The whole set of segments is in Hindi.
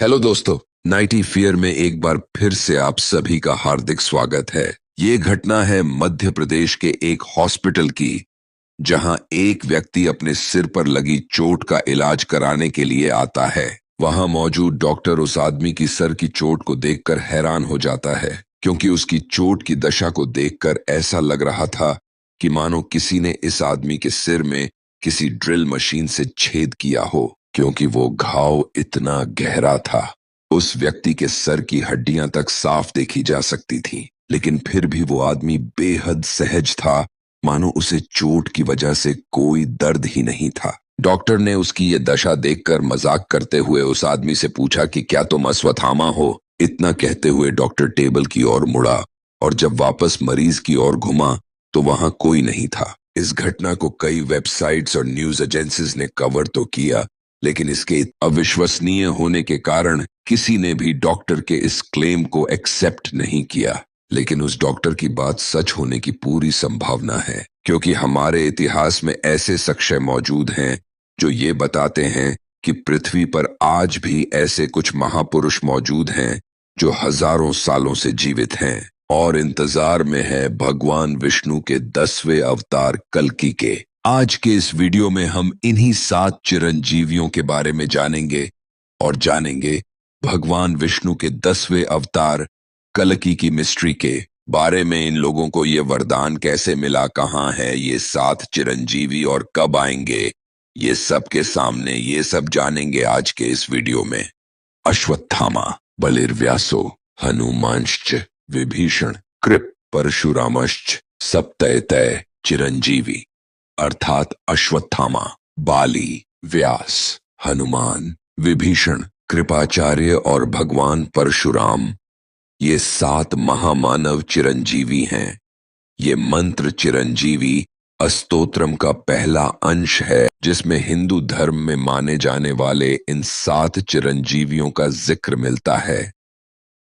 हेलो दोस्तों, नाइटी फेयर में एक बार फिर से आप सभी का हार्दिक स्वागत है। ये घटना है मध्य प्रदेश के एक हॉस्पिटल की, जहां एक व्यक्ति अपने सिर पर लगी चोट का इलाज कराने के लिए आता है। वहां मौजूद डॉक्टर उस आदमी की सर की चोट को देखकर हैरान हो जाता है, क्योंकि उसकी चोट की दशा को देखकर ऐसा लग रहा था कि मानो किसी ने इस आदमी के सिर में किसी ड्रिल मशीन से छेद किया हो, क्योंकि वो घाव इतना गहरा था। उस व्यक्ति के सर की हड्डियां तक साफ देखी जा सकती थी, लेकिन फिर भी वो आदमी बेहद सहज था, मानो उसे चोट की वजह से कोई दर्द ही नहीं था। डॉक्टर ने उसकी ये दशा देखकर मजाक करते हुए उस आदमी से पूछा कि क्या तुम अश्वत्थामा हो। इतना कहते हुए डॉक्टर टेबल की ओर मुड़ा, और जब वापस मरीज की ओर घुमा तो वहां कोई नहीं था। इस घटना को कई वेबसाइट्स और न्यूज एजेंसीज ने कवर तो किया, लेकिन इसके अविश्वसनीय होने के कारण किसी ने भी डॉक्टर के इस क्लेम को एक्सेप्ट नहीं किया। लेकिन उस डॉक्टर की बात सच होने की पूरी संभावना है, क्योंकि हमारे इतिहास में ऐसे साक्ष्य मौजूद हैं जो ये बताते हैं कि पृथ्वी पर आज भी ऐसे कुछ महापुरुष मौजूद हैं जो हजारों सालों से जीवित हैं और इंतजार में है भगवान विष्णु के 10वें अवतार कल्कि के। आज के इस वीडियो में हम इन्हीं 7 चिरंजीवियों के बारे में जानेंगे और जानेंगे भगवान विष्णु के 10वें अवतार कल्कि की मिस्ट्री के बारे में। इन लोगों को ये वरदान कैसे मिला, कहाँ है ये 7 चिरंजीवी और कब आएंगे, ये सब के सामने ये सब जानेंगे आज के इस वीडियो में। अश्वत्थामा, बलिर्व्यासो, हनुमांश्च, विभीषण, कृप, परशुरामश्च, सप्तैतय चिरंजीवी, अर्थात अश्वत्थामा, बाली, व्यास, हनुमान, विभीषण, कृपाचार्य और भगवान परशुराम, ये 7 महामानव चिरंजीवी हैं। ये मंत्र चिरंजीवी अस्तोत्रम का पहला अंश है, जिसमें हिंदू धर्म में माने जाने वाले इन 7 चिरंजीवियों का जिक्र मिलता है।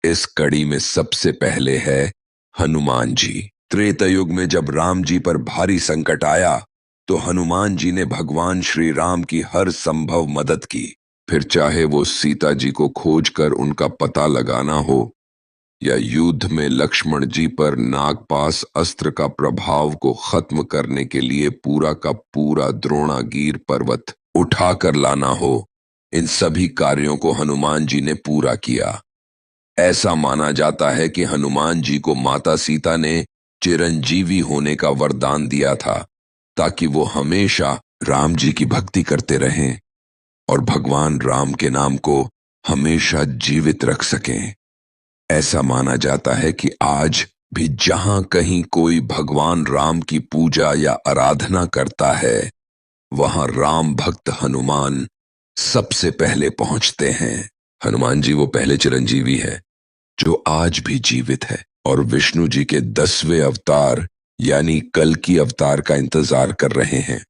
इस कड़ी में सबसे पहले है हनुमान जी। त्रेता युग में जब राम जी पर भारी संकट आया तो हनुमान जी ने भगवान श्री राम की हर संभव मदद की। फिर चाहे वो सीता जी को खोजकर उनका पता लगाना हो, या युद्ध में लक्ष्मण जी पर नागपाश अस्त्र का प्रभाव को खत्म करने के लिए पूरा का पूरा द्रोणागीर पर्वत उठा कर लाना हो, इन सभी कार्यों को हनुमान जी ने पूरा किया। ऐसा माना जाता है कि हनुमान जी को माता सीता ने चिरंजीवी होने का वरदान दिया था, ताकि वो हमेशा राम जी की भक्ति करते रहें और भगवान राम के नाम को हमेशा जीवित रख सकें। ऐसा माना जाता है कि आज भी जहां कहीं कोई भगवान राम की पूजा या आराधना करता है, वहां राम भक्त हनुमान सबसे पहले पहुंचते हैं। हनुमान जी वो पहले चिरंजीवी है जो आज भी जीवित है और विष्णु जी के 10वें अवतार यानी कल्कि अवतार का इंतजार कर रहे हैं।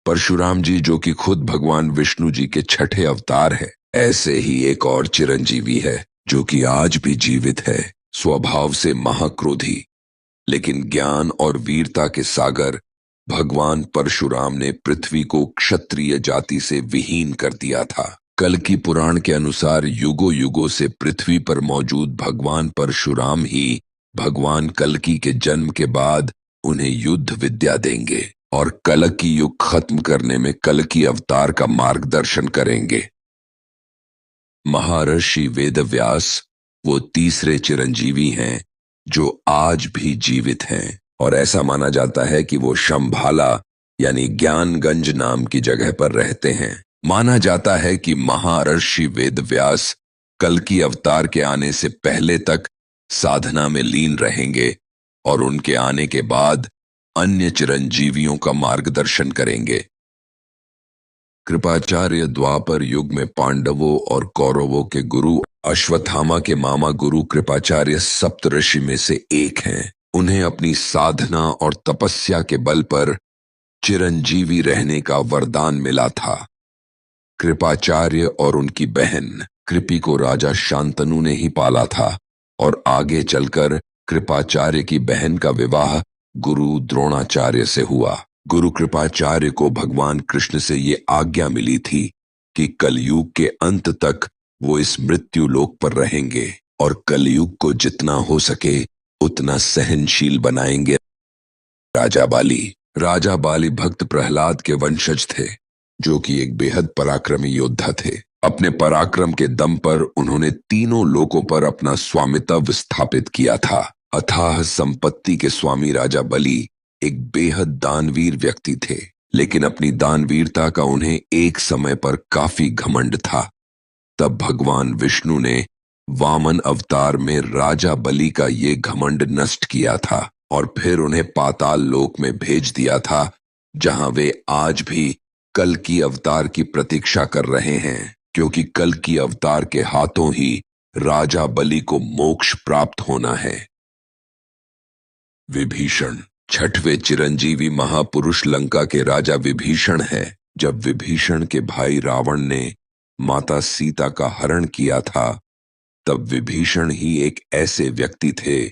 परशुराम जी जो कि खुद भगवान विष्णु जी के 6ठे अवतार है। ऐसे ही एक और चिरंजीवी है जो कि आज भी जीवित है, स्वभाव से महाक्रोधी, लेकिन ज्ञान और वीरता के सागर भगवान परशुराम ने पृथ्वी को क्षत्रिय जाति से विहीन कर दिया था। कल्कि पुराण के अनुसार युगों युगों से पृथ्वी पर मौजूद भगवान परशुराम ही भगवान कल्कि के जन्म के बाद उन्हें युद्ध विद्या देंगे और कल्कि युग खत्म करने में कल्कि अवतार का मार्गदर्शन करेंगे। महर्षि वेदव्यास वो तीसरे चिरंजीवी हैं जो आज भी जीवित हैं, और ऐसा माना जाता है कि वो शंभाला यानी ज्ञानगंज नाम की जगह पर रहते हैं। माना जाता है कि महर्षि वेदव्यास कल्कि अवतार के आने से पहले तक साधना में लीन रहेंगे और उनके आने के बाद अन्य चिरंजीवियों का मार्गदर्शन करेंगे। कृपाचार्य द्वापर युग में पांडवों और कौरवों के गुरु अश्वत्थामा के मामा गुरु कृपाचार्य सप्तऋषि में से एक हैं। उन्हें अपनी साधना और तपस्या के बल पर चिरंजीवी रहने का वरदान मिला था। कृपाचार्य और उनकी बहन कृपि को राजा शांतनु ने ही पाला था, और आगे चलकर कृपाचार्य की बहन का विवाह गुरु द्रोणाचार्य से हुआ। गुरु कृपाचार्य को भगवान कृष्ण से ये आज्ञा मिली थी कि कलयुग के अंत तक वो इस मृत्यु लोक पर रहेंगे और कलयुग को जितना हो सके उतना सहनशील बनाएंगे। राजा बाली भक्त प्रहलाद के वंशज थे, जो कि एक बेहद पराक्रमी योद्धा थे। अपने पराक्रम के दम पर उन्होंने तीनों लोकों पर अपना स्वामित्व स्थापित किया था। अथाह संपत्ति के स्वामी राजा बलि एक बेहद दानवीर व्यक्ति थे, लेकिन अपनी दानवीरता का उन्हें एक समय पर काफी घमंड था। तब भगवान विष्णु ने वामन अवतार में राजा बलि का ये घमंड नष्ट किया था और फिर उन्हें पाताल लोक में भेज दिया था, जहां वे आज भी कल की अवतार की प्रतीक्षा कर रहे हैं, क्योंकि कल की अवतार के हाथों ही राजा बलि को मोक्ष प्राप्त होना है। विभीषण छठवें चिरंजीवी महापुरुष लंका के राजा विभीषण है। जब विभीषण के भाई रावण ने माता सीता का हरण किया था, तब विभीषण ही एक ऐसे व्यक्ति थे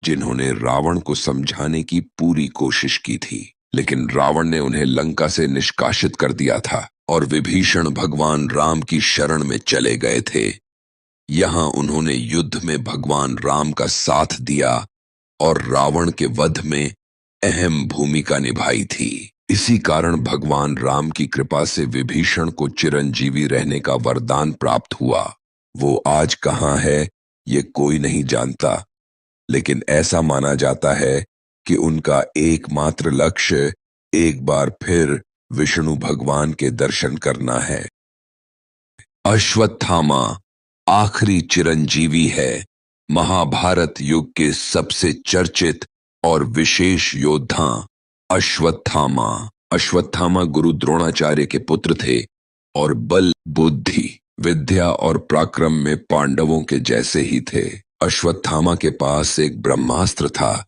जिन्होंने रावण को समझाने की पूरी कोशिश की थी, लेकिन रावण ने उन्हें लंका से निष्कासित कर दिया था और विभीषण भगवान राम की शरण में चले गए थे। यहां उन्होंने युद्ध में भगवान राम का साथ दिया और रावण के वध में अहम भूमिका निभाई थी। इसी कारण भगवान राम की कृपा से विभीषण को चिरंजीवी रहने का वरदान प्राप्त हुआ। वो आज कहां है ये कोई नहीं जानता, लेकिन ऐसा माना जाता है कि उनका एकमात्र लक्ष्य एक बार फिर विष्णु भगवान के दर्शन करना है। अश्वत्थामा आखिरी चिरंजीवी है, महाभारत युग के सबसे चर्चित और विशेष योद्धा अश्वत्थामा गुरु द्रोणाचार्य के पुत्र थे और बल, बुद्धि, विद्या और पराक्रम में पांडवों के जैसे ही थे। अश्वत्थामा के पास एक ब्रह्मास्त्र था,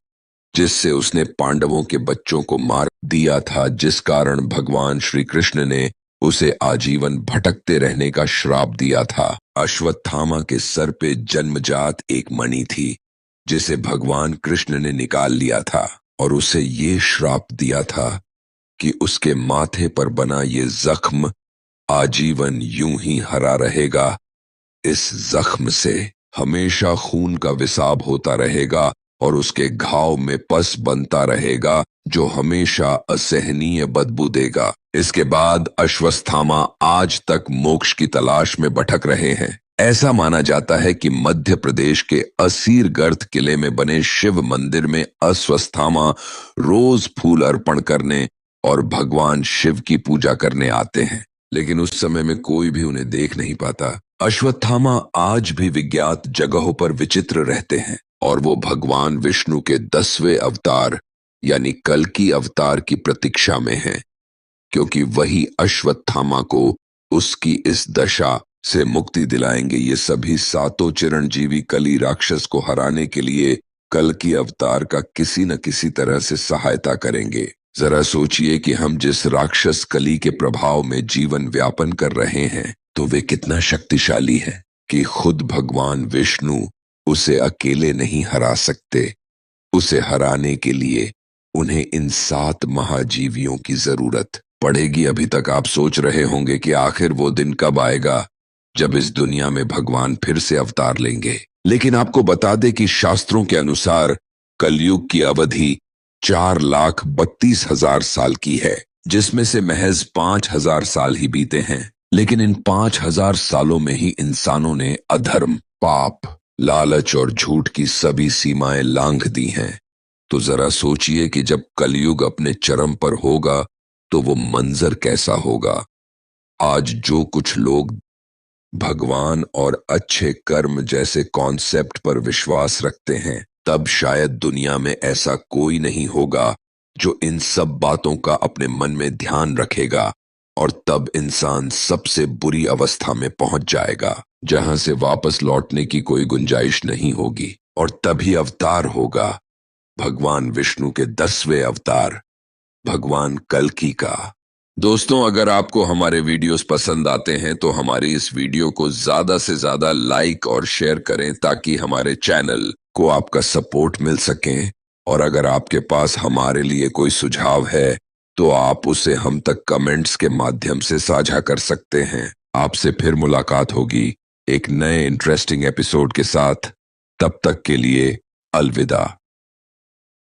जिससे उसने पांडवों के बच्चों को मार दिया था, जिस कारण भगवान श्री कृष्ण ने उसे आजीवन भटकते रहने का श्राप दिया था। अश्वत्थामा के सर पे जन्मजात एक मणि थी, जिसे भगवान कृष्ण ने निकाल लिया था और उसे ये श्राप दिया था कि उसके माथे पर बना ये जख्म आजीवन यूं ही हरा रहेगा। इस जख्म से हमेशा खून का विसाब होता रहेगा और उसके घाव में पस बनता रहेगा, जो हमेशा असहनीय बदबू देगा। इसके बाद अश्वत्थामा आज तक मोक्ष की तलाश में भटक रहे हैं। ऐसा माना जाता है कि मध्य प्रदेश के असीरगढ़ किले में बने शिव मंदिर में अश्वत्थामा रोज फूल अर्पण करने और भगवान शिव की पूजा करने आते हैं, लेकिन उस समय में कोई भी उन्हें देख नहीं पाता। अश्वत्थामा आज भी विज्ञात जगहों पर विचित्र रहते हैं और वो भगवान विष्णु के 10वें अवतार यानी कल की अवतार की प्रतीक्षा में हैं, क्योंकि वही अश्वत्थामा को उसकी इस दशा से मुक्ति दिलाएंगे। ये सभी सातों चिरंजीवी कली राक्षस को हराने के लिए कल की अवतार का किसी न किसी तरह से सहायता करेंगे। जरा सोचिए कि हम जिस राक्षस कली के प्रभाव में जीवन व्यापन कर रहे हैं, तो वे कितना शक्तिशाली है कि खुद भगवान विष्णु उसे अकेले नहीं हरा सकते। उसे हराने के लिए उन्हें इन 7 महाजीवियों की जरूरत पड़ेगी। अभी तक आप सोच रहे होंगे कि आखिर वो दिन कब आएगा जब इस दुनिया में भगवान फिर से अवतार लेंगे, लेकिन आपको बता दें कि शास्त्रों के अनुसार कलयुग की अवधि 4,32,000 साल की है, जिसमें से महज 5,000 साल ही बीते हैं। लेकिन इन 5,000 सालों में ही इंसानों ने अधर्म, पाप, लालच और झूठ की सभी सीमाएं लांघ दी हैं। तो जरा सोचिए कि जब कलयुग अपने चरम पर होगा तो वो मंजर कैसा होगा। आज जो कुछ लोग भगवान और अच्छे कर्म जैसे कॉन्सेप्ट पर विश्वास रखते हैं, तब शायद दुनिया में ऐसा कोई नहीं होगा जो इन सब बातों का अपने मन में ध्यान रखेगा, और तब इंसान सबसे बुरी अवस्था में पहुंच जाएगा, जहां से वापस लौटने की कोई गुंजाइश नहीं होगी। और तभी अवतार होगा भगवान विष्णु के 10वें अवतार, भगवान कल्कि का। दोस्तों, अगर आपको हमारे वीडियोस पसंद आते हैं तो हमारी इस वीडियो को ज्यादा से ज्यादा लाइक और शेयर करें, ताकि हमारे चैनल को आपका सपोर्ट मिल सके। और अगर आपके पास हमारे लिए कोई सुझाव है तो आप उसे हम तक कमेंट्स के माध्यम से साझा कर सकते हैं। आपसे फिर मुलाकात होगी एक नए इंटरेस्टिंग एपिसोड के साथ। तब तक के लिए अलविदा।